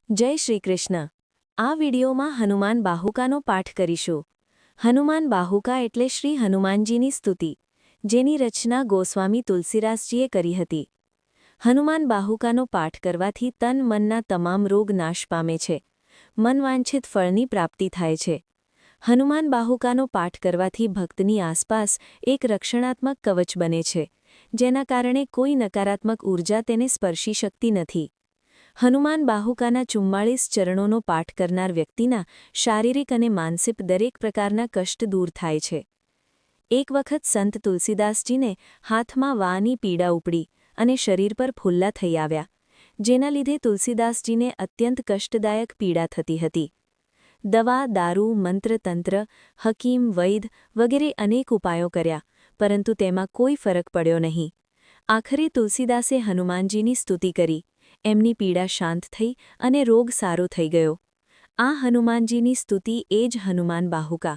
જય શ્રી કૃષ્ણ। આ વિડીયોમાં હનુમાન બાહુકાનો પાઠ કરીશું। હનુમાન બાહુકા એટલે શ્રી હનુમાનજીની સ્તુતિ, જેની રચના ગોસ્વામી તુલસીદાસજીએ કરી હતી। હનુમાન બાહુકાનો પાઠ કરવાથી તન મનના તમામ રોગ નાશ પામે છે, મનવાંછિત ફળની પ્રાપ્તિ થાય છે। હનુમાન બાહુકાનો પાઠ કરવાથી ભક્તની આસપાસ એક રક્ષણાત્મક કવચ બને છે, જેના કારણે કોઈ નકારાત્મક ઊર્જા તેને સ્પર્શી શકતી નથી। હનુમાન બાહુકાના 44 ચરણોનો પાઠ કરનાર વ્યક્તિના શારીરિક અને માનસિક દરેક પ્રકારના કષ્ટ દૂર થાય છે। એક વખત સંત તુલસીદાસજીને હાથમાં વાની પીડા ઉપડી અને શરીર પર ફુલ્લા થઈ આવ્યા, જેના લીધે તુલસીદાસજીને અત્યંત કષ્ટદાયક પીડા થતી હતી। દવા, દારૂ, મંત્રતંત્ર, હકીમ, વૈદ વગેરે અનેક ઉપાયો કર્યા, પરંતુ તેમાં કોઈ ફરક પડ્યો નહીં। આખરે તુલસીદાસે હનુમાનજીની સ્તુતિ કરી, એમની પીડા શાંત થઈ અને રોગ સારો થઈ ગયો। આ હનુમાનજીની સ્તુતિ એ જ હનુમાન બાહુકા।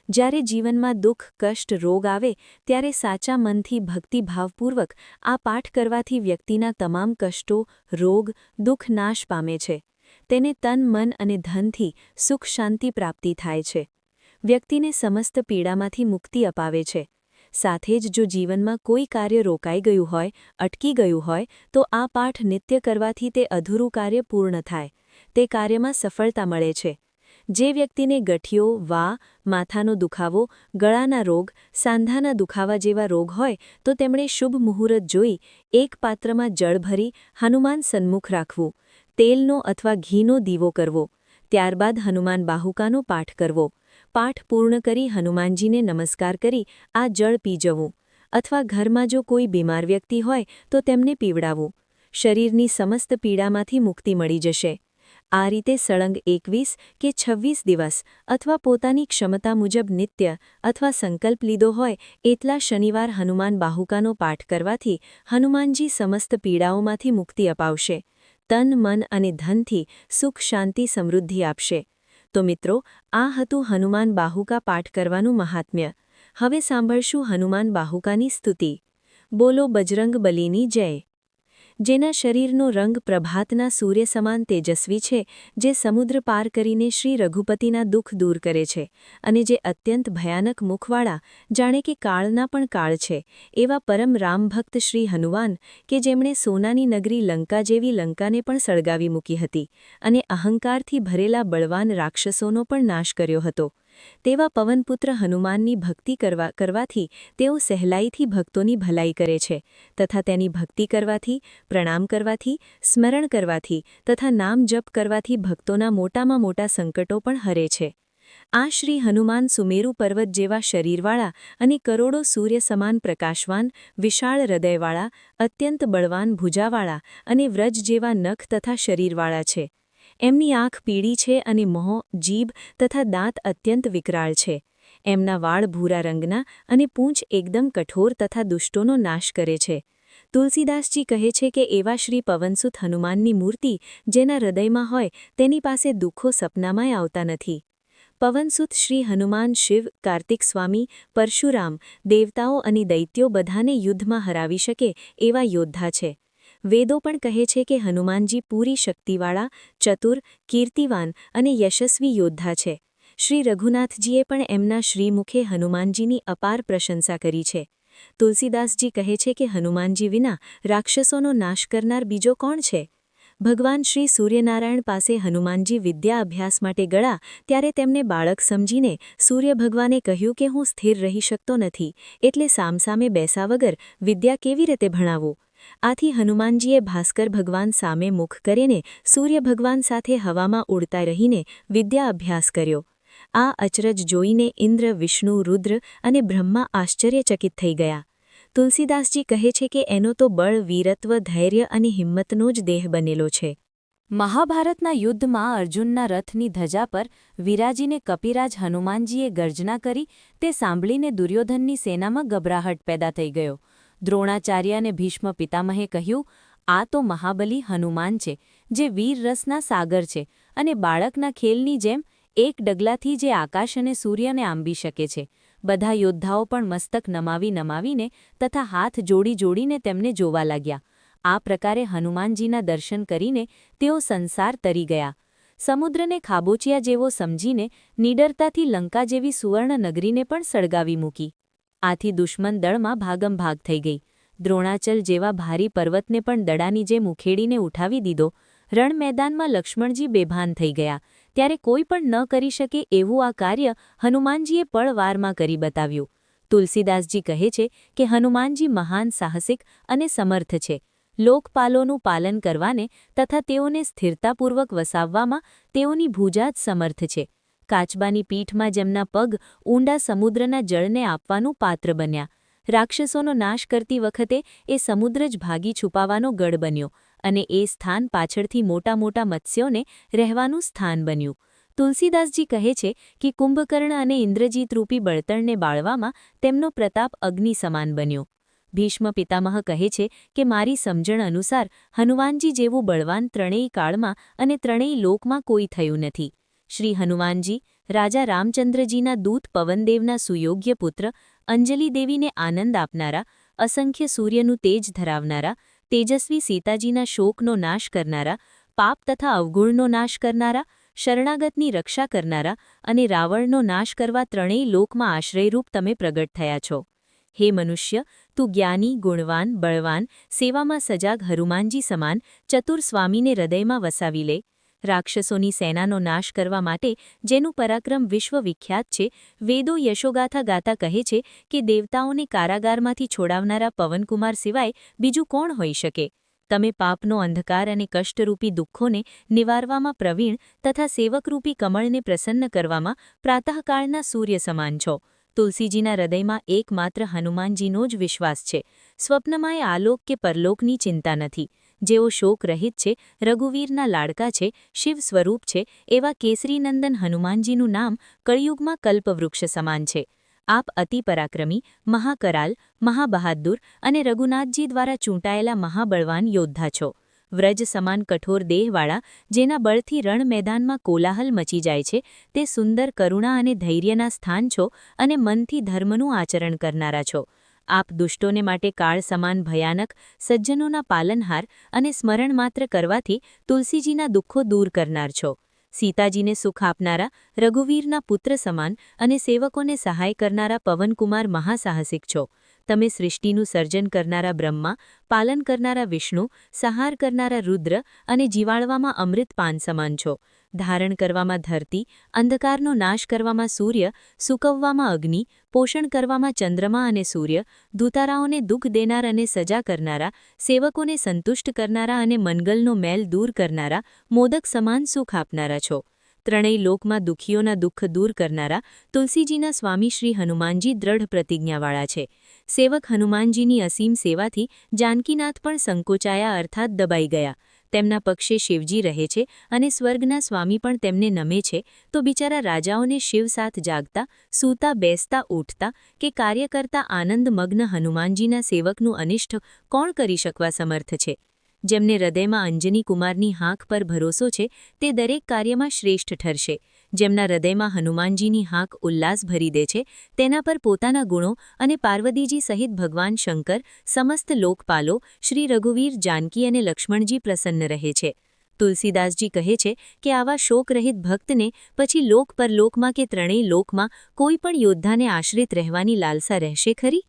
જ્યારે જીવનમાં દુઃખ, કષ્ટ, રોગ આવે ત્યારે સાચા મનથી ભક્તિભાવપૂર્વક આ પાઠ કરવાથી વ્યક્તિના તમામ કષ્ટો, રોગ, દુઃખ નાશ પામે છે। તેને તન, મન અને ધનથી સુખ શાંતિ પ્રાપ્તિ થાય છે। વ્યક્તિને સમસ્ત પીડામાંથી મુક્તિ અપાવે છે। સાથે જ જો જીવનમાં કોઈ કાર્ય રોકાઈ ગયું હોય, અટકી ગયું હોય, તો આ પાઠ નિત્ય કરવાથી તે અધૂરું કાર્ય પૂર્ણ થાય, તે કાર્યમાં સફળતા મળે છે। જે વ્યક્તિને ગઠિયો, વા, માથાનો દુખાવો, ગળાના રોગ, સાંધાના દુખાવા જેવા રોગ હોય તો તેમણે શુભ મુહૂર્ત જોઈ એક પાત્રમાં જળ ભરી હનુમાન સન્મુખ રાખવું, તેલનો અથવા ઘીનો દીવો કરવો, ત્યારબાદ હનુમાન બાહુકાનો પાઠ કરવો। પાઠ પૂર્ણ કરી હનુમાનજીને નમસ્કાર કરી આ જળ પી જવું, અથવા ઘરમાં જો કોઈ બીમાર વ્યક્તિ હોય તો તેમને પીવડાવવું। શરીરની સમસ્ત પીડામાંથી મુક્તિ મળી જશે। આ રીતે સળંગ 21 કે 26 દિવસ અથવા પોતાની ક્ષમતા મુજબ નિત્ય અથવા સંકલ્પ લીધો હોય એટલા શનિવાર હનુમાન બાહુકાનો પાઠ કરવાથી હનુમાનજી સમસ્ત પીડાઓમાંથી મુક્તિ અપાવશે, તન, મન અને ધનથી સુખ, શાંતિ, સમૃદ્ધિ આપશે। તો મિત્રો, આ હતું હનુમાન બાહુકા પાઠ કરવાનું મહાત્મ્ય। હવે સાંભળશું હનુમાન બાહુકાની સ્તુતિ। બોલો બજરંગબલીની જય। જેના શરીરનો રંગ પ્રભાતના સૂર્ય સમાન તેજસ્વી છે, જે સમુદ્ર પાર કરીને શ્રી રઘુપતિના દુઃખ દૂર કરે છે, અને જે અત્યંત ભયાનક મુખવાળા, જાણે કે કાળના પણ કાળ છે, એવા પરમ રામભક્ત શ્રી હનુમાન, કે જેમણે સોનાની નગરી લંકા જેવી લંકાને પણ સળગાવી મૂકી હતી અને અહંકારથી ભરેલા બળવાન રાક્ષસોનો પણ નાશ કર્યો હતો, તેવા પવનપુત્ર હનુમાનની ભક્તિ કરવાથી તેઓ સહેલાઈથી ભક્તોની ભલાઈ કરે છે, તથા તેની ભક્તિ કરવાથી, પ્રણામ કરવાથી, સ્મરણ કરવાથી તથા નામ જપ કરવાથી ભક્તોના મોટામાં મોટા સંકટો પણ હરે છે। આ શ્રી હનુમાન સુમેરુ પર્વત જેવા શરીરવાળા અને કરોડો સૂર્ય સમાન પ્રકાશવાન, વિશાળ હૃદયવાળા, અત્યંત બળવાન ભુજાવાળા અને વ્રજ જેવા નખ તથા શરીરવાળા છે। એમની આંખ પીળી છે અને મોં, જીભ તથા દાંત અત્યંત વિકરાળ છે। એમના વાળ ભૂરા રંગના અને પૂંછ એકદમ કઠોર તથા દુષ્ટોનો નાશ કરે છે। તુલસીદાસજી કહે છે કે એવા શ્રી પવનસુત હનુમાનની મૂર્તિ જેના હૃદયમાં હોય તેની પાસે દુઃખો સપનામાંય આવતા નથી। પવનસુત શ્રી હનુમાન શિવ, કાર્તિક સ્વામી, પરશુરામ, દેવતાઓ અને દૈત્યો બધાને યુદ્ધમાં હરાવી શકે એવા યોદ્ધા છે। વેદો પણ કહે છે કે હનુમાનજી પૂરી શક્તિવાળા, ચતુર, કીર્તિવાન અને યશસ્વી યોદ્ધા છે। શ્રી રઘુનાથજીએ પણ એમના શ્રીમુખે હનુમાનજીની અપાર પ્રશંસા કરી છે। તુલસીદાસજી કહે છે કે હનુમાનજી વિના રાક્ષસોનો નાશ કરનાર બીજો કોણ છે? ભગવાન શ્રી સૂર્યનારાયણ પાસે હનુમાનજી વિદ્યા અભ્યાસ માટે ગયા ત્યારે તેમને બાળક સમજીને સૂર્ય ભગવાને કહ્યું કે હું સ્થિર રહી શકતો નથી, એટલે સામસામે બેસા વગર વિદ્યા કેવી રીતે ભણાવું? આથી હનુમાનજીએ ભાસ્કર ભગવાન સામે મુખ કરીને સૂર્ય ભગવાન સાથે હવામાં ઉડતા રહીને વિદ્યા અભ્યાસ કર્યો। આ અચરજ જોઈને ઇન્દ્ર, વિષ્ણુ, રુદ્ર અને બ્રહ્મા આશ્ચર્યચકિત થઈ ગયા। તુલસીદાસજી કહે છે કે એનો તો બળ, વીરત્વ, ધૈર્ય અને હિંમતનો જ દેહ બનેલો છે। મહાભારતના યુદ્ધમાં અર્જુનના રથની ધજા પર વિરાજીને કપિરાજ હનુમાનજીએ ગર્જના કરી તે સાંભળીને દુર્યોધનની સેનામાં ગભરાહટ પેદા થઈ ગયો। દ્રોણાચાર્ય અને ભીષ્મ પિતામહે કહ્યું, આ તો મહાબલી હનુમાન છે, જે વીર રસના સાગર છે અને બાળકના ખેલની જેમ એક ડગલાથી જે આકાશ અને સૂર્યને આંબી શકે છે। બધા યોદ્ધાઓ પણ મસ્તક નમાવીને તથા હાથ જોડીને તેમને જોવા લાગ્યા। આ પ્રકારે હનુમાનજીના દર્શન કરીને તેઓ સંસાર તરી ગયા. સમુદ્રને ખાબોચિયા જેવો સમજીને નિડરતાથી લંકા જેવી સુવર્ણ નગરીને પણ સળગાવી મૂકી. આથી દુશ્મન દળમાં ભાગમભાગ થઈ ગઈ. દ્રોણાચલ જેવા ભારી પર્વતને પણ દડાની જેમ ઉખેડીને ઉઠાવી દીધો. રણ મેદાનમાં લક્ષ્મણજી બેભાન થઈ ગયા. ત્યારે કોઈ પણ ન કરી શકે એવું આ કાર્ય હનુમાનજીએ પળવારમાં કરી બતાવ્યું. તુલસીદાસજી કહે છે કે હનુમાનજી મહાન સાહસિક અને સમર્થ છે. લોકપાલોનું પાલન કરવાને તથા તેઓને સ્થિરતાપૂર્વક વસાવવામાં તેઓની ભુજા જ સમર્થ છે. કાચબાની પીઠમાં જેમના પગ ઊંડા સમુદ્રના જળને આપવાનું પાત્ર બન્યા. રાક્ષસોનો નાશ કરતી વખતે એ સમુદ્ર જ ભાગી છુપાવાનો ગઢ બન્યો અને એ સ્થાન પાછળથી મોટા મોટા મત્સ્યોને રહેવાનું સ્થાન બન્યું. તુલસીદાસજી કહે છે કે કુંભકર્ણ અને ઇન્દ્રજીતરૂપી બળતણને બાળવામાં તેમનો પ્રતાપ અગ્નિ સમાન બન્યો. ભીષ્મ પિતામહ કહે છે કે મારી સમજણ અનુસાર હનુમાનજી જેવું બળવાન ત્રણેય કાળમાં અને ત્રણેય લોકમાં કોઈ થયું નથી. શ્રી હનુમાનજી રાજા રામચંદ્રજીના દૂત પવનદેવના સુયોગ્ય પુત્ર, અંજલિદેવીને આનંદ આપનારા, અસંખ્ય સૂર્યનું તેજ ધરાવનારા, તેજસ્વી સીતાજીના શોકનો નાશ કરનારા, પાપ તથા અવગુણનો નાશ કરનારા, શરણાગતની રક્ષા કરનારા અને રાવણનો નાશ કરવા ત્રણેય લોકમાં આશ્રયરૂપ તમે પ્રગટ થયા છો. હે મનુષ્ય, તું જ્ઞાની, ગુણવાન, બળવાન, સેવામાં સજાગ હનુમાનજી સમાન ચતુર સ્વામીને હૃદયમાં વસાવી લે. રાક્ષસોની સેનાનો નાશ કરવા માટે જેનું પરાક્રમ વિશ્વવિખ્યાત છે, વેદો યશોગાથા ગાતા કહે છે કે દેવતાઓને કારાગારમાંથી છોડાવનારા પવનકુમાર સિવાય બીજું કોણ હોઈ શકે? તમે પાપનો અંધકાર અને કષ્ટરૂપી દુઃખોને નિવારવામાં પ્રવીણ તથા સેવકરૂપી કમળને પ્રસન્ન કરવામાં પ્રાતઃકાળના સૂર્ય સમાન છો. તુલસીજીના હૃદયમાં એકમાત્ર હનુમાનજીનો જ વિશ્વાસ છે. સ્વપ્નમાં એ આલોક કે પરલોકની ચિંતા નથી. જેઓ શોકરહિત છે, રઘુવીરના લાડકા છે, શિવ સ્વરૂપ છે, એવા કેસરીનંદન હનુમાનજીનું નામ કળિયુગમાં કલ્પવૃક્ષ સમાન છે. આપ અતિ પરાક્રમી, મહાકરાલ, મહાબહાદુર અને રઘુનાથજી દ્વારા ચૂંટાયેલા મહાબળવાન યોદ્ધા છો. વ્રજ સમાન કઠોર દેહવાળા, જેના બળથી રણ મેદાનમાં કોલાહલ મચી જાય છે, તે સુંદર કરુણા અને ધૈર્યના સ્થાન છો અને મનથી ધર્મનું આચરણ કરનારા છો. આપ દુષ્ટોને માટે કાળ સમાન ભયાનક, સજ્જનોના પાલનહાર અને સ્મરણ માત્ર કરવાથી તુલસીજીના દુઃખો દૂર કરનાર છો. સીતાજીને સુખ આપનારા, રઘુવીરના પુત્ર સમાન અને સેવકોને સહાય કરનારા પવનકુમાર મહાસાહસિક છો. તમે સૃષ્ટિનું સર્જન કરનારા બ્રહ્મા, પાલન કરનારા વિષ્ણુ, સંહાર કરનારા રુદ્ર અને જીવાળવામાં અમૃતપાન સમાન છો. ધારણ કરવામાં ધરતી, અંધકારનો નાશ કરવામાં સૂર્ય, સૂકવવામાં અગ્નિ, પોષણ કરવામાં ચંદ્રમા અને સૂર્ય, દૂતારાઓને દુઃખ દેનાર અને સજા કરનારા, સેવકોને સંતુષ્ટ કરનારા અને મંગલનો મેલ દૂર કરનારા, મોદક સમાન સુખ આપનારા છો. ત્રણેય લોકમાં દુઃખીઓના દુઃખ દૂર કરનારા તુલસીજીના સ્વામી શ્રી હનુમાનજી દ્રઢ પ્રતિજ્ઞાવાળા છે. સેવક હનુમાનજીની અસીમ સેવાથી જાનકીનાથ પણ સંકોચાયા અર્થાત દબાઈ ગયા. તેમના પક્ષે શિવજી રહે છે અને સ્વર્ગના સ્વામી પણ તેમને નમે છે, તો બિચારા રાજાઓને શિવ સાથ જાગતા, સૂતા, બેસતા, ઉઠતા કે કાર્ય કરતા આનંદમગ્ન હનુમાનજીના સેવકનું અનિષ્ટ કોણ કરી શકવા સમર્થ છે? જેમને હૃદયમાં અંજની કુમારની હાંક પર ભરોસો છે, તે દરેક કાર્યમાં શ્રેષ્ઠ ઠરશે. જેમના હૃદયમાં હનુમાનજીની હાંક ઉલ્લાસ ભરી દે છે, તેના પર પોતાના ગુણો અને પાર્વતીજી સહિત ભગવાન શંકર, સમસ્ત લોકપાલો, શ્રી રઘુવીર, જાનકી અને લક્ષ્મણજી પ્રસન્ન રહે છે. તુલસીદાસજી કહે છે કે આવા શોકરહિત ભક્તને પછી લોક પરલોકમાં કે ત્રણેય લોકમાં કોઈ પણ યોદ્ધાને આશ્રિત રહેવાની લાલસા રહેશે ખરી?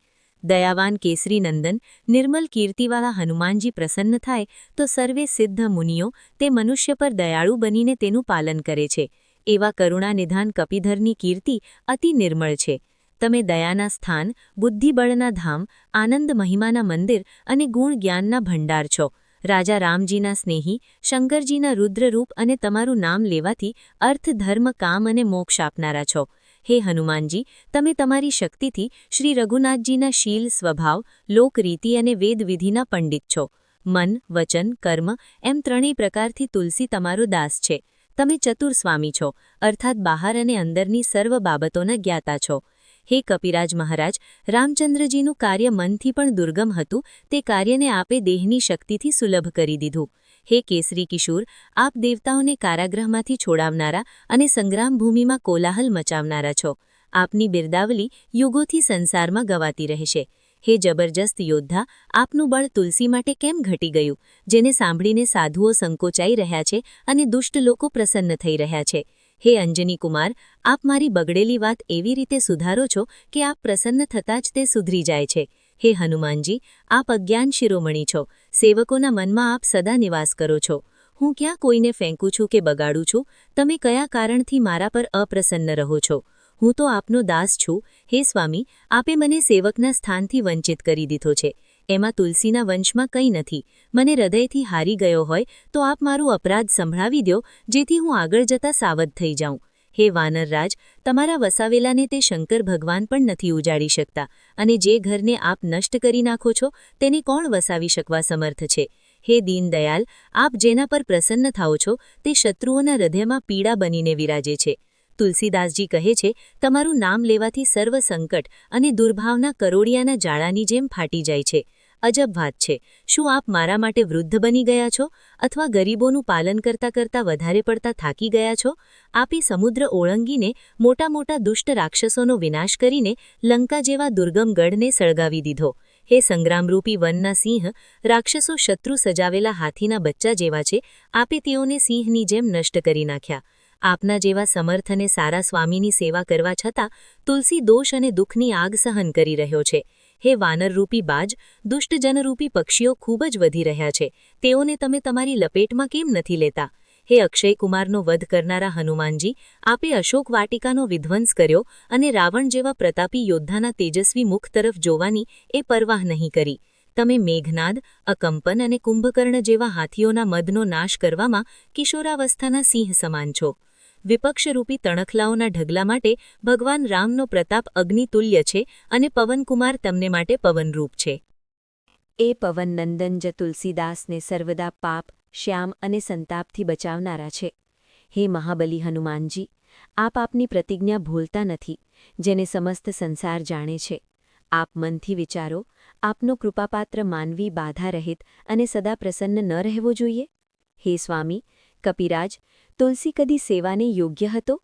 દયાવાન કેસરીનંદન, નિર્મલ કીર્તિવાળા હનુમાનજી પ્રસન્ન થાય તો સર્વે સિદ્ધ મુનિઓ તે મનુષ્ય પર દયાળુ બનીને તેનું પાલન કરે છે. એવા કરુણાનિધાન કપિધરની કીર્તિ અતિ નિર્મળ છે. તમે દયાના સ્થાન, બુદ્ધિબળના ધામ, આનંદ મહિમાના મંદિર અને ગુણ જ્ઞાનના ભંડાર છો. રાજા રામજીના સ્નેહી, શંકરજીના રુદ્રરૂપ અને તમારું નામ લેવાથી અર્થ, ધર્મ, કામ અને મોક્ષ આપનારા છો. હે હનુમાનજી, તમે તમારી શક્તિથી શ્રી રઘુનાથજીના શીલ, સ્વભાવ, લોકરીતિ અને વેદવિધિના પંડિત છો. મન, વચન, કર્મ એમ ત્રણેય પ્રકારથી તુલસી તમારો દાસ છે. તમે ચતુર સ્વામી છો, અર્થાત બહાર અને અંદરની સર્વ બાબતોના જ્ઞાતા છો. હે કપિરાજ મહારાજ, રામચંદ્રજીનું કાર્ય મનથી પણ દુર્ગમ હતું, તે કાર્યને આપે દેહની શક્તિથી સુલભ કરી દીધું. હે કેસરી કિશોર, આપ દેવતાઓને કારાગૃહમાંથી છોડાવનારા અને સંગ્રામભૂમિમાં કોલાહલ મચાવનારા છો. આપની બિરદાવલી યુગોથી સંસારમાં ગવાતી રહેશે. હે જબરજસ્ત યોદ્ધા, આપનું બળ તુલસી માટે કેમ ઘટી ગયું, જેને સાંભળીને સાધુઓ સંકોચાઈ રહ્યા છે અને દુષ્ટ લોકો પ્રસન્ન થઈ રહ્યા છે? હે અંજની કુમાર, આપ મારી બગડેલી વાત એવી રીતે સુધારો છો કે આપ પ્રસન્ન થતાં જ તે સુધરી જાય છે. હે હનુમાનજી, આપ અજ્ઞાન શિરોમણી છો, સેવકોના મનમાં આપ સદા નિવાસ કરો છો. હું ક્યાં કોઈને ફેંકું છું કે બગાડું છું? તમે કયા કારણથી મારા પર અપ્રસન્ન રહો છો? હું તો આપનો દાસ છું. હે સ્વામી, આપે મને સેવકના સ્થાનથી વંચિત કરી દીધો છે. એમાં તુલસીના વંશમાં કંઈ નથી. મને હૃદયથી હારી ગયો હોય તો આપ મારું અપરાધ સંભળાવી દો, જેથી હું આગળ જતાં સાવધ થઈ જાઉં. હે વાનરરાજ, તમારા વસાવેલાને તે શંકર ભગવાન પણ નથી ઉજાડી શકતા, અને જે ઘરને આપ નષ્ટ કરી નાખો છો તેને કોણ વસાવી શકવા સમર્થ છે? હે દીનદયાલ, આપ જેના પર પ્રસન્ન થાઓ છો તે શત્રુઓના હૃદયમાં પીડા બનીને વિરાજે છે. તુલસીદાસજી કહે છે, તમારું નામ લેવાથી સર્વ સંકટ અને દુર્ભાવના કરોડિયાના જાળાની જેમ ફાટી જાય છે. અજબ વાત છે. શું આપ મારા માટે વૃદ્ધ બની ગયા છો, અથવા ગરીબોનું પાલન કરતાં કરતાં વધારે પડતા થાકી ગયા છો? આપે સમુદ્ર ઓળંગીને મોટા મોટા દુષ્ટ રાક્ષસોનો વિનાશ કરીને લંકા જેવા દુર્ગમ ગઢને સળગાવી દીધો. હે સંગ્રામરૂપી વનના સિંહ, રાક્ષસો શત્રુ સજાવેલા હાથીના બચ્ચા જેવા છે. આપે તેઓને સિંહની જેમ નષ્ટ કરી નાખ્યા. આપના જેવા સમર્થ અને સારા સ્વામીની સેવા કરવા છતાં તુલસી દોષ અને દુઃખની આગ સહન કરી રહ્યો છે. હે વાનરરૂપી બાજ, દુષ્ટજનરૂપી પક્ષીઓ ખૂબ જ વધી રહ્યા છે. તેઓને તમે તમારી લપેટમાં કેમ નથી લેતા? હે અક્ષયકુમારનો વધ કરનારા હનુમાનજી, આપે અશોક વાટિકાનો વિધ્વંસ કર્યો અને રાવણ જેવા પ્રતાપી યોદ્ધાના તેજસ્વી મુખ તરફ જોવાની એ પરવાહ નહીં કરી. તમે મેઘનાદ, અકંપન અને કુંભકર્ણ જેવા હાથીઓના મદનો નાશ કરવામાં કિશોરાવસ્થાના સિંહ સમાન છો. વિપક્ષરૂપી તણખલાઓના ઢગલા માટે ભગવાન રામનો પ્રતાપ અગ્નિતુલ્ય છે અને પવનકુમાર તમને માટે પવનરૂપ છે. એ પવનનંદન જ તુલસીદાસને સર્વદા પાપ, શ્યામ અને સંતાપથી બચાવનારા છે. હે મહાબલી હનુમાનજી, આપ આપની પ્રતિજ્ઞા ભૂલતા નથી, જેને સમસ્ત સંસાર જાણે છે. આપ મનથી વિચારો, આપનો કૃપાપાત્ર માનવી બાધા રહિત અને સદા પ્રસન્ન ન રહેવો જોઈએ? હે સ્વામી, કપિરાજ, તુલસી કદી સેવાને યોગ્ય હતો?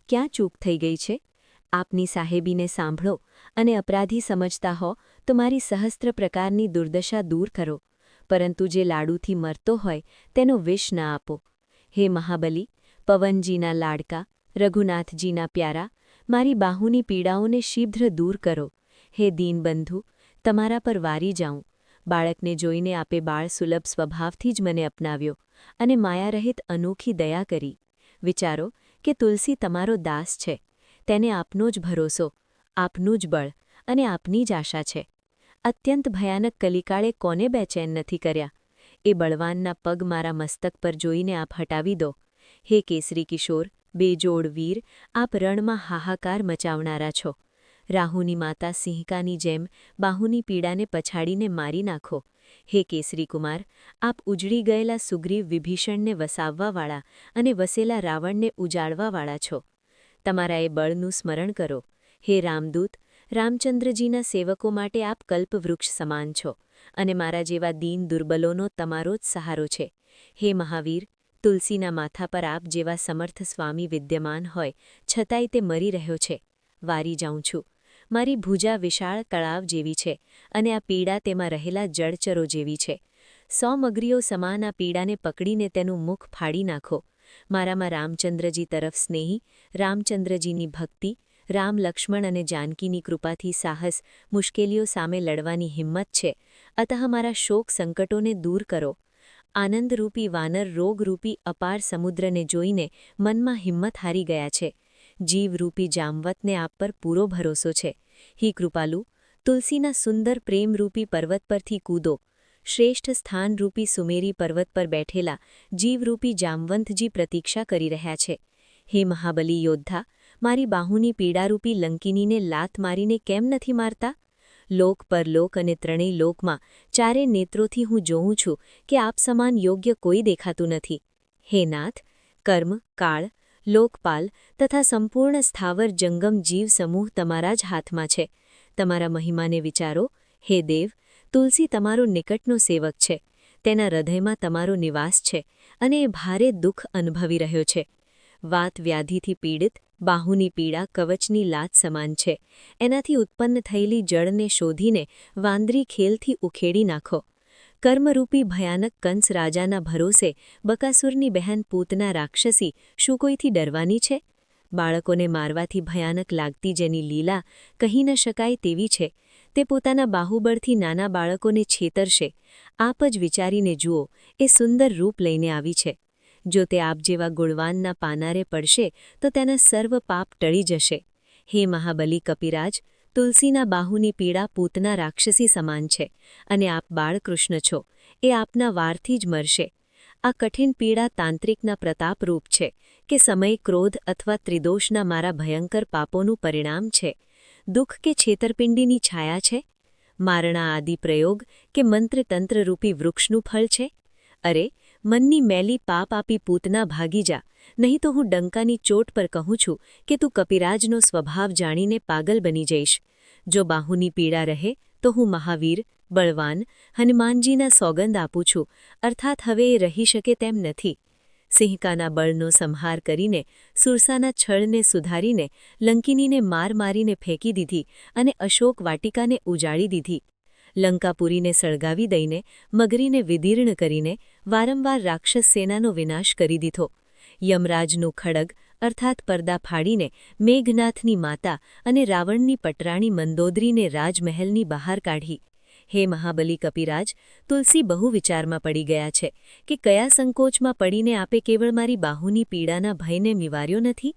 ક્યાં ચૂક થઈ ગઈ છે? આપની સાહેબીને સાંભળો અને અપરાધી સમજતા હો તો મારી સહસ્ત્ર પ્રકારની દુર્દશા દૂર કરો, પરંતુ જે લાડુથી મરતો હોય તેનો વિષ ન આપો. હે મહાબલી, પવનજીના લાડકા, રઘુનાથજીના પ્યારા, મારી બાહુની પીડાઓને શીઘ્ર દૂર કરો. હે દીનબંધુ, તમારા પર વારી જાઉં. બાળકને જોઈને આપે બાળ સુલભ સ્વભાવથી જ મને અપનાવ્યો અને માયારહિત અનોખી દયા કરી. વિચારો કે તુલસી તમારો દાસ છે. તેને આપનો જ ભરોસો, આપનું જ બળ અને આપની જ આશા છે. અત્યંત ભયાનક કલિકાળે કોને બેચેન નથી કર્યા? એ બળવાનના પગ મારા મસ્તક પર જોઈને આપ હટાવી દો. હે કેસરી કિશોર, બેજોડ વીર, આપ રણમાં હાહાકાર મચાવનારા છો. રાહુની માતા સિંહકાની જેમ બાહુની પીડાને પછાડીને મારી નાખો. હે કેસરી કુમાર, આપ ઉજળી ગયેલા સુગ્રીવ વિભીષણને વસાવવાવાળા અને વસેલા રાવણને ઉજાડવાવાળા છો. તમારા એ બળનું સ્મરણ કરો. હે રામદૂત, રામચંદ્રજીના સેવકો માટે આપ કલ્પવૃક્ષ સમાન છો અને મારા જેવા દીન દુર્બલોનો તમારો જ સહારો છે. હે મહાવીર, તુલસીના માથા પર આપ જેવા સમર્થ સ્વામી વિદ્યમાન હોય છતાંય તે મરી રહ્યો છે. વારી જાઉં છું. મારી ભુજા વિશાળ તળાવ જેવી છે અને આ પીડા તેમાં રહેલા જળચરો જેવી છે. 100 મગરીઓ સમાન આ પીડાને પકડીને તેનું મુખ ફાડી નાખો. મારામાં રામચંદ્રજી તરફ સ્નેહી, રામચંદ્રજીની ભક્તિ, રામ લક્ષ્મણ અને જાનકીની કૃપાથી સાહસ, મુશ્કેલીઓ સામે લડવાની હિંમત છે. અતઃ મારા શોક સંકટોને દૂર કરો. આનંદરૂપી વાનર રોગરૂપી અપાર સમુદ્રને જોઈને મનમાં હિંમત હારી ગયા છે. જીવરૂપી જામવતને આપ પર પૂરો ભરોસો છે. હી કૃપાલુ, તુલસીના સુંદર પ્રેમરૂપી પર્વત પરથી કૂદો. શ્રેષ્ઠ સ્થાનરૂપી સુમેરી પર્વત પર બેઠેલા જીવરૂપી જામવંતજી પ્રતીક્ષા કરી રહ્યા છે. હે મહાબલી યોદ્ધા, મારી બાહુની પીડારૂપી લંકિનીને લાત મારીને કેમ નથી મારતા? લોક પરલોક અને ત્રણેય લોકમાં ચારે નેત્રોથી હું જોઉં છું કે આપ સમાન યોગ્ય કોઈ દેખાતું નથી. હે નાથ, કર્મ, કાળ, લોકપાલ તથા સંપૂર્ણ સ્થાવર જંગમ જીવ સમૂહ તમારા જ હાથમાં છે. તમારા મહિમાને વિચારો. હે દેવ, તુલસી તમારો નિકટનો સેવક છે. તેના હૃદયમાં તમારો નિવાસ છે અને એ ભારે દુઃખ અનુભવી રહ્યો છે. વાત વ્યાધિથી પીડિત બાહુની પીડા કવચની લાત સમાન છે. એનાથી ઉત્પન્ન થયેલી જળને શોધીને વાંદરી ખેલથી ઉખેડી નાખો. કર્મરૂપી ભયાનક કંસ રાજાના ભરોસે બકાસુરની બહેન પૂતના રાક્ષસી શું કોઈથી ડરવાની છે? બાળકોને મારવાથી ભયાનક લાગતી જેની લીલા કહી ન શકાય તેવી છે, તે પોતાના બાહુબળથી નાના બાળકોને છેતરશે. આપ જ વિચારીને જુઓ, એ સુંદર રૂપ લઈને આવી છે. જો તે આપ જેવા ગુણવાનના પાનારે પડશે તો તેના સર્વ પાપ ટળી જશે. હે મહાબલી કપિરાજ, તુલસીના બાહુની પીડા પૂતના રાક્ષસી સમાન છે અને આપ બાળકૃષ્ણ છો, એ આપના વારથી જ મરશે. આ કઠિન પીડા તાંત્રિકના પ્રતાપરૂપ છે કે સમય, ક્રોધ અથવા ત્રિદોષના મારા ભયંકર પાપોનું પરિણામ છે. દુઃખ કે છેતરપિંડીની છાયા છે? મારણા આદિ પ્રયોગ કે મંત્રતંત્રરૂપી વૃક્ષનું ફળ છે? અરે, મનની મેલી પાપ આપી પૂતના ભાગી જા, નહીં તો હું ડંકાની ચોટ પર કહું છું કે તું કપિરાજનો સ્વભાવ જાણીને પાગલ બની જઈશ. જો બાહુની પીડા રહે તો હું મહાવીર, બળવાન હનુમાનજીના સોગંદ આપું છું, અર્થાત હવે એ રહી શકે તેમ નથી. સિંહકાના બળનો સંહાર કરીને, સુરસાના છળને સુધારીને, લંકિનીને માર મારીને ફેંકી દીધી અને અશોક વાટિકાને ઉજાડી દીધી. લંકાપુરીને સળગાવી દઈને, મગરીને વિદીર્ણ કરીને, વારંવાર રાક્ષસ સેનાનો વિનાશ કરી દીધો. યમરાજનું ખડગ અર્થાત પડદા ફાડીને મેઘનાથની માતા અને રાવણની પટરાણી મંદોદરીને રાજમહેલની બહાર કાઢી. હે મહાબલી કપિરાજ, તુલસી બહુ વિચારમાં પડી ગયા છે કે કયા સંકોચમાં પડીને આપે કેવળ મારી બાહુની પીડાના ભયને નિવાર્યો નથી.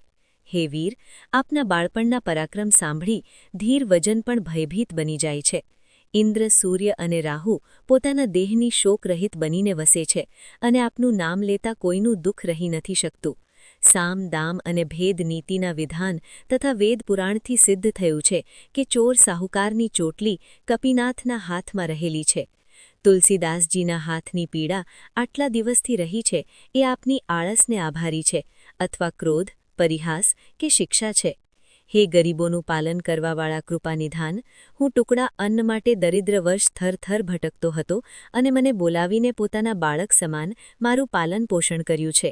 હે વીર, આપના બાળપણના પરાક્રમ સાંભળી ધીર વજન પણ ભયભીત બની જાય છે. ઇન્દ્ર, સૂર્ય અને રાહુ પોતાના દેહની શોકરહિત બનીને વસે છે અને આપનું નામ લેતા કોઈનું દુઃખ રહી નથી શકતું. સામ, દામ અને ભેદ નીતિના વિધાન તથા વેદ પુરાણથી સિદ્ધ થયું છે કે ચોર સાહુકારની ચોટલી કપિનાથના હાથમાં રહેલી છે. તુલસીદાસજીના હાથની પીડા આટલા દિવસથી રહી છે એ આપની આળસને આભારી છે, અથવા ક્રોધ, પરિહાસ કે શિક્ષા છે. હે ગરીબોનું પાલન કરવાવાળા કૃપાનિધાન, હું ટુકડા અન્ન માટે દરિદ્ર વર્ષ થરથર ભટકતો હતો અને મને બોલાવીને પોતાના બાળક સમાન મારું પાલન પોષણ કર્યું છે.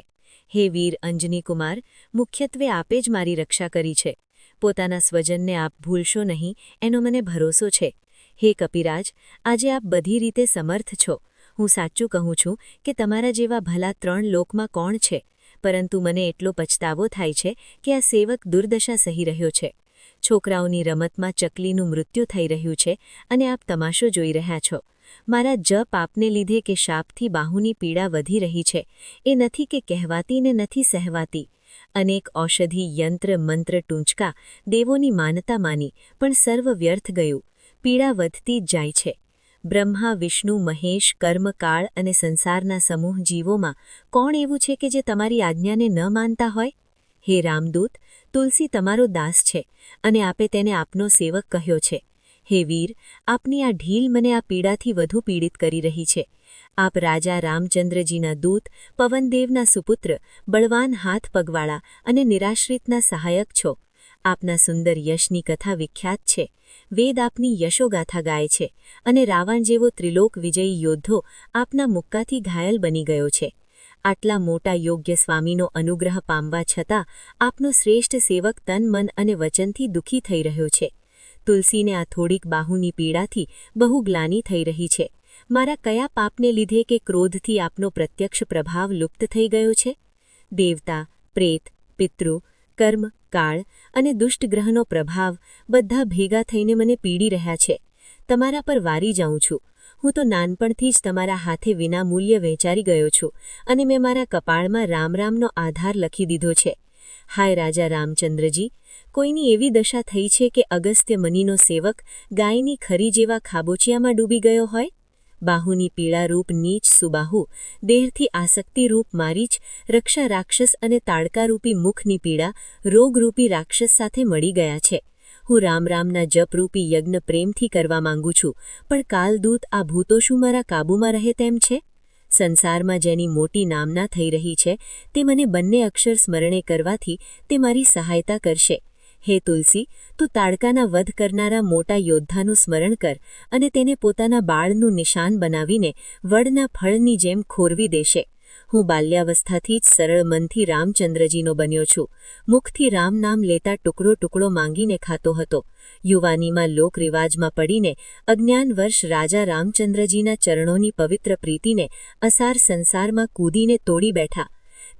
હે વીર અંજનીકુમાર, મુખ્યત્વે આપે જ મારી રક્ષા કરી છે. પોતાના સ્વજનને આપ ભૂલશો નહીં એનો મને ભરોસો છે. હે કપિરાજ, આજે આપ બધી રીતે સમર્થ છો. હું સાચું કહું છું કે તમારા જેવા ભલા 3 લોકમાં કોણ છે, પરંતુ મને એટલો પછતાવો થાય છે કે આ સેવક દુર્દશા સહી રહ્યો છે. છોકરાઓની રમતમાં ચકલીનું મૃત્યુ થઈ રહ્યું છે અને આપ તમાશો જોઈ રહ્યા છો. મારા જપ આપને લીધે કે શાપથી બાહુની પીડા વધી રહી છે, એ નથી કે કહેવાતી ને નથી સહેવાતી. અનેક ઔષધિ, યંત્ર, મંત્ર ટૂંચકા, દેવોની માનતા માની, પણ સર્વ વ્યર્થ ગયું. પીડા વધતી જ જાય છે. બ્રહ્મા, વિષ્ણુ, મહેશ, કર્મ, કાળ અને સંસારના સમૂહ જીવોમાં કોણ એવું છે કે જે તમારી આજ્ઞાને ન માનતા હોય? હે રામદૂત, તુલસી તમારો દાસ છે અને આપે તેને આપનો સેવક કહ્યો છે. હે વીર, આપની આ ઢીલ મને આ પીડાથી વધુ પીડિત કરી રહી છે. આપ રાજા રામચંદ્રજીના દૂત, પવનદેવના સુપુત્ર, બળવાન હાથ પગવાળા અને નિરાશ્રિતના સહાયક છો. આપના સુંદર યશની કથા વિખ્યાત છે. વેદ આપની યશોગાથા ગાય છે અને રાવણ જેવો ત્રિલોક વિજયી યોદ્ધો આપના મુક્કાથી ઘાયલ બની ગયો છે. આટલા મોટા યોગ્ય સ્વામીનો અનુગ્રહ પામવા છતાં આપનો શ્રેષ્ઠ સેવક તન, મન અને વચનથી દુઃખી થઈ રહ્યો છે. તુલસીને આ થોડીક બાહુની પીડાથી બહુ ગ્લાનિ થઈ રહી છે. મારા કયા પાપને લીધે કે ક્રોધથી આપનો પ્રત્યક્ષ પ્રભાવ લુપ્ત થઈ ગયો છે? દેવતા, પ્રેત, પિતૃ, કર્મ, કાળ અને દુષ્ટ ગ્રહનો પ્રભાવ બધા ભેગા થઈને મને પીડી રહ્યા છે. તમારા પર વારી જાઉં છું. હું તો નાનપણથી જ તમારા હાથે વિના મૂલ્ય વહેંચારી ગયો છું અને મેં મારા કપાળમાં રામ રામનો આધાર લખી દીધો છે. હાય રાજા રામચંદ્રજી, કોઈની એવી દશા થઈ છે કે અગસ્ત્ય મુનિનો સેવક ગાયની ખરી જેવા ખાબોચિયામાં ડૂબી ગયો હોય? બાહુની પીડારૂપ નીચ સુબાહુ, દેહથી આસક્તિરૂપ મારીચ, રક્ષા રાક્ષસ અને તાડકારૂપી મુખની પીડા રોગરૂપી રાક્ષસ સાથે મળી ગયા છે. હું રામ રામના જપરૂપી યજ્ઞ પ્રેમથી કરવા માંગુ છું, પણ કાલદૂત આ ભૂતો શું મારા કાબૂમાં રહે તેમ છે? સંસારમાં જેની મોટી નામના થઈ રહી છે તે મને બંને અક્ષર સ્મરણે કરવાથી તે મારી સહાયતા કરશે. હે તુલસી, તું તાડકાના વધ કરનારા મોટા યોદ્ધાનું સ્મરણ કર અને તેને પોતાના બાળનું નિશાન બનાવીને વડના ફળની જેમ ખોરવી દેશે. હું બાલ્યાવસ્થાથી જ સરળ મનથી રામચંદ્રજીનો બન્યો છું. મુખથી રામ નામ લેતા ટુકડો ટુકડો માંગીને ખાતો હતો. યુવાનીમાં લોકરિવાજમાં પડીને અજ્ઞાનવર્ષ રાજા રામચંદ્રજીના ચરણોની પવિત્ર પ્રીતિને અસાર સંસારમાં કૂદીને તોડી બેઠા.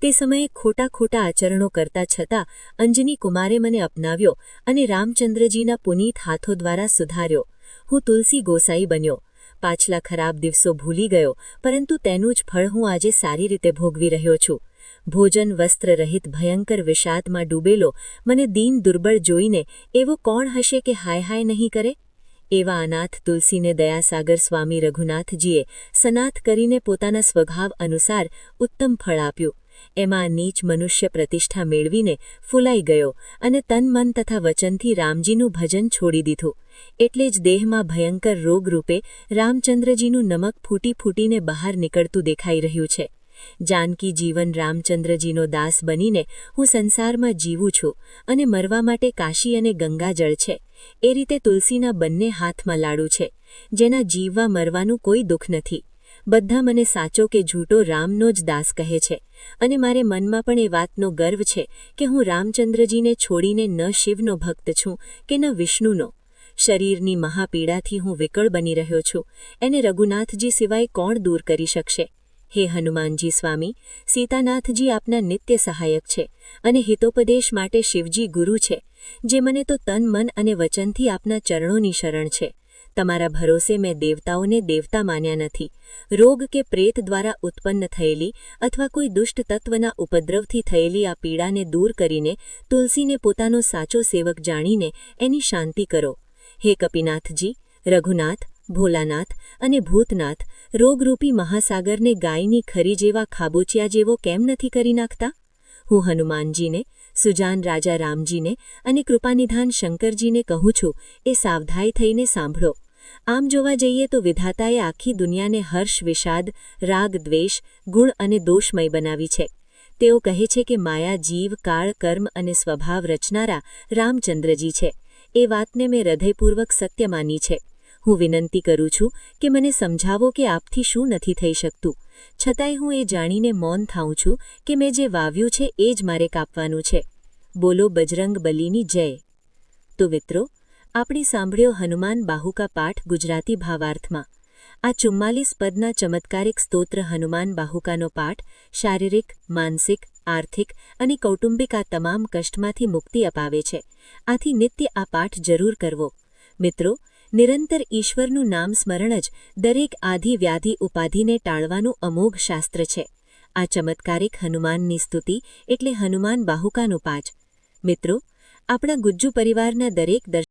તે સમયે ખોટા ખોટા આચરણો કરતા છતાં અંજની કુમારે મને અપનાવ્યો અને રામચંદ્રજીના પુનીત હાથો દ્વારા સુધાર્યો. હું તુલસી ગોસાઈ બન્યો. પાછલા ખરાબ દિવસો ભૂલી ગયો, પરંતુ તેનું જ ફળ હું આજે સારી રીતે ભોગવી રહ્યો છું. ભોજન વસ્ત્ર રહિત ભયંકર વિષાદમાં ડૂબેલો મને દીન દુર્બળ જોઈને એવો કોણ હશે કે હાય હાય નહીં કરે? એવા અનાથ તુલસીને દયાસાગર સ્વામી રઘુનાથજીએ સનાથ કરીને પોતાના સ્વભાવ અનુસાર ઉત્તમ ફળ આપ્યું. એમાં નીચ મનુષ્ય પ્રતિષ્ઠા મેળવીને ફૂલાઈ ગયો અને તન મન તથા વચનથી રામજીનું ભજન છોડી દીધું. એટલે જ દેહમાં ભયંકર રોગ રૂપે રામચંદ્રજીનું નમક ફૂટી ફૂટીને બહાર નીકળતું દેખાઈ રહ્યું છે. જાનકી જીવન રામચંદ્રજીનો દાસ બનીને હું સંસારમાં જીવું છું અને મરવા માટે કાશી અને ગંગાજળ છે. એ રીતે તુલસીના બંને હાથમાં લાડુ છે, જેના જીવવા મરવાનું કોઈ દુઃખ નથી. બધા મને સાચો કે જૂઠો રામનો જ દાસ કહે છે અને મારે મનમાં પણ એ વાતનો ગર્વ છે કે હું રામચંદ્રજીને છોડીને ન શિવનો ભક્ત છું કે ન વિષ્ણુનો. શરીરની મહાપીડાથી હું વિકળ બની રહ્યો છું. એને રઘુનાથજી સિવાય કોણ દૂર કરી શકશે? હે હનુમાનજી સ્વામી, સીતાનાથજી આપના નિત્ય સહાયક છે અને હિતોપદેશ માટે શિવજી ગુરુ છે, જે મને તો તન મન અને વચનથી આપના ચરણોની શરણ છે. તમારા ભરોસે મેં દેવતાઓને દેવતા માન્યા નથી. રોગ કે પ્રેત દ્વારા ઉત્પન્ન થયેલી અથવા કોઈ દુષ્ટ તત્વના ઉપદ્રવથી થયેલી આ પીડાને દૂર કરીને તુલસીને પોતાનો સાચો સેવક જાણીને એની શાંતિ કરો. હે કપિનાથજી, રઘુનાથ, ભોલાનાથ અને ભૂતનાથ, રોગરૂપી મહાસાગરને ગાયની ખરી જેવા ખાબોચિયા જેવો કેમ નથી કરી નાખતા? હું હનુમાનજીને, સુજાન રાજા રામજીને અને કૃપાનિધાન શંકરજીને કહું છું, એ સાવધાઈ થઈને સાંભળો. આમ જોવા જઈએ તો વિધાતાએ આખી દુનિયાને હર્ષ, વિષાદ, રાગ, દ્વેષ, ગુણ અને દોષમય બનાવી છે. તેઓ કહે છે કે માયા, જીવ, કાળ, કર્મ અને સ્વભાવ રચનારા રામચંદ્રજી છે. એ વાતને મેં હૃદયપૂર્વક સત્ય માની છે. હું વિનંતી કરું છું કે મને સમજાવો કે આપથી શું નથી થઈ શકતું. છતાંય હું એ જાણીને મૌન થાઉં છું કે મેં જે વાવ્યું છે એ જ મારે કાપવાનું છે. બોલો બજરંગ બલીની જય. તો મિત્રો, આપણે સાંભળ્યો હનુમાન બાહુકા પાઠ ગુજરાતી ભાવાર્થમાં. આ 44 પદના ચમત્કારિક સ્તોત્ર હનુમાન બાહુકાનો પાઠ શારીરિક, માનસિક, આર્થિક અને કૌટુંબિક આ તમામ કષ્ટમાંથી મુક્તિ અપાવે છે. આથી નિત્ય આ પાઠ જરૂર કરવો. મિત્રો, નિરંતર ઈશ્વરનું નામ સ્મરણ જ દરેક આધિ વ્યાધિ ઉપાધિને ટાળવાનું અમોઘ શાસ્ત્ર છે. આ ચમત્કારિક હનુમાનની સ્તુતિ એટલે હનુમાન બાહુકાનો પાઠ. મિત્રો, આપણા ગુજ્જુ પરિવારના દરેક